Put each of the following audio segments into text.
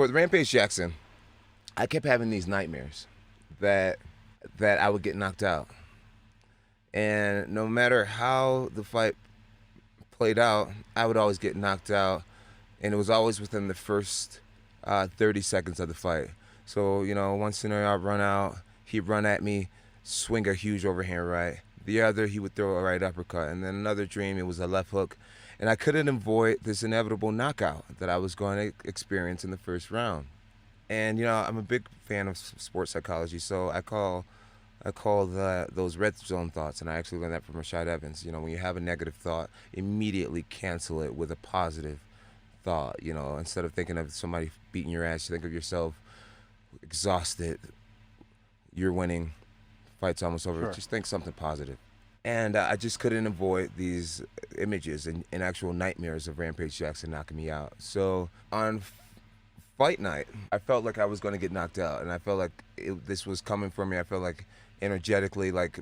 With Rampage Jackson, I kept having these nightmares that I would get knocked out. And no matter how the fight played out, I would always get knocked out. And it was always within the first 30 seconds of the fight. So, one scenario I'd run out, he'd run at me, swing a huge overhand right. The other, he would throw a right uppercut. And then another dream, it was a left hook. And I couldn't avoid this inevitable knockout that I was going to experience in the first round. And I'm a big fan of sports psychology, so I call those red zone thoughts, and I actually learned that from Rashad Evans. When you have a negative thought, immediately cancel it with a positive thought. Instead of thinking of somebody beating your ass, you think of yourself exhausted, you're winning, fight's almost over. Sure. Just think something positive. And I just couldn't avoid these images and actual nightmares of Rampage Jackson knocking me out. So on fight night, I felt like I was going to get knocked out, and I felt like this was coming for me. I felt like energetically, like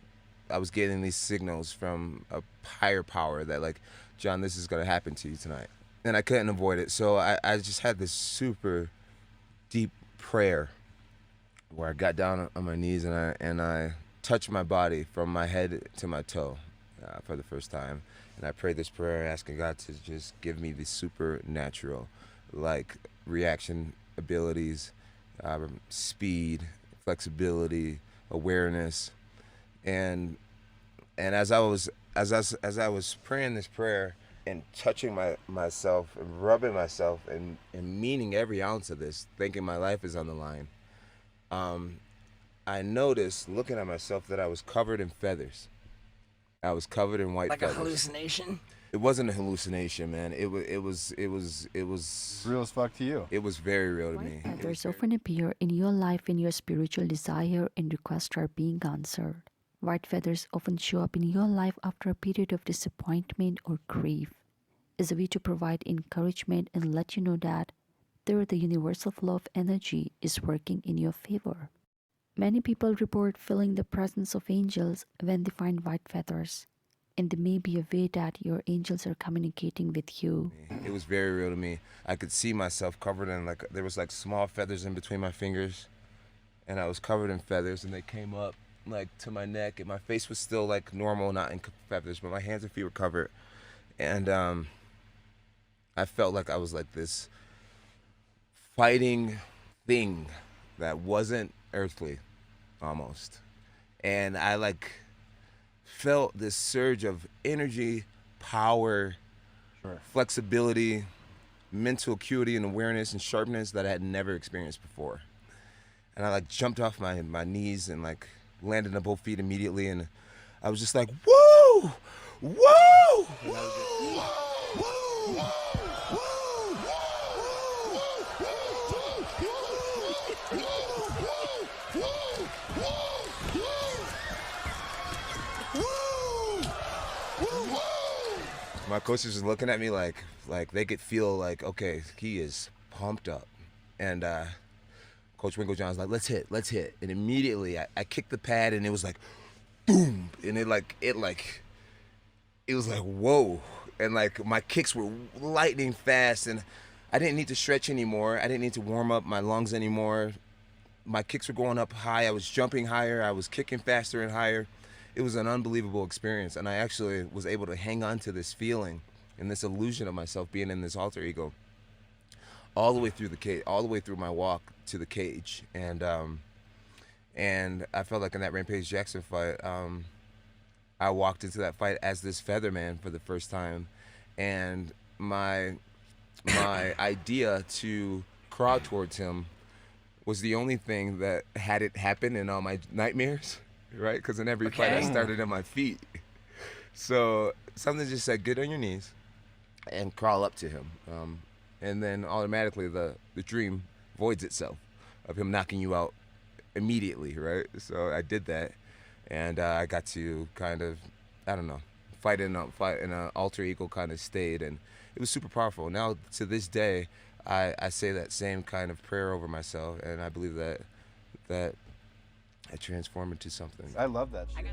I was getting these signals from a higher power that, like, Jon, this is going to happen to you tonight. And I couldn't avoid it. So I just had this super deep prayer where I got down on my knees and I touched my body from my head to my toe for the first time. And I prayed this prayer asking God to just give me the supernatural, like, reaction abilities, speed, flexibility, awareness. And as I was praying this prayer and touching myself and rubbing myself and meaning every ounce of this, thinking my life is on the line, I noticed, looking at myself, that I was covered in feathers. I was covered in white feathers. Like a hallucination? It wasn't a hallucination, man. It was Real as fuck to you. it was very real to me. White feathers often appear in your life when your spiritual desire and requests are being answered. White feathers often show up in your life after a period of disappointment or grief. It's a way to provide encouragement and let you know that the universal flow of energy is working in your favor. Many people report feeling the presence of angels when they find white feathers, and there may be a way that your angels are communicating with you. It was very real to me. I could see myself covered in, like, there was like small feathers in between my fingers, and I was covered in feathers, and they came up like to my neck, and my face was still like normal, not in feathers, but my hands and feet were covered, and I felt like I was like this fighting thing that wasn't earthly, almost. And I, like, felt this surge of energy, power, Sure. flexibility, mental acuity and awareness and sharpness that I had never experienced before. And I, like, jumped off my knees and, like, landed on both feet immediately, and I was just like, woo! Woo! Woo! My coaches was looking at me like they could feel like, okay, he is pumped up. And Coach Winkle John's like, let's hit. And immediately I kicked the pad, and it was like, boom. And it was like, whoa. And, like, my kicks were lightning fast, and I didn't need to stretch anymore. I didn't need to warm up my lungs anymore. My kicks were going up high. I was jumping higher. I was kicking faster and higher. It was an unbelievable experience, and I actually was able to hang on to this feeling and this illusion of myself being in this alter ego all the way through the cage, all the way through my walk to the cage. And I felt like in that Rampage Jackson fight, I walked into that fight as this feather man for the first time, and my idea to crawl towards him was the only thing that had it happen in all my nightmares, right? Because in every fight I started on my feet. So something just said, get on your knees and crawl up to him. And then automatically the dream voids itself of him knocking you out immediately, right? So I did that, and I got to kind of, I don't know, fight in an alter ego kind of state, and it was super powerful. Now to this day, I say that same kind of prayer over myself, and I believe that I transform into something. I love that shit.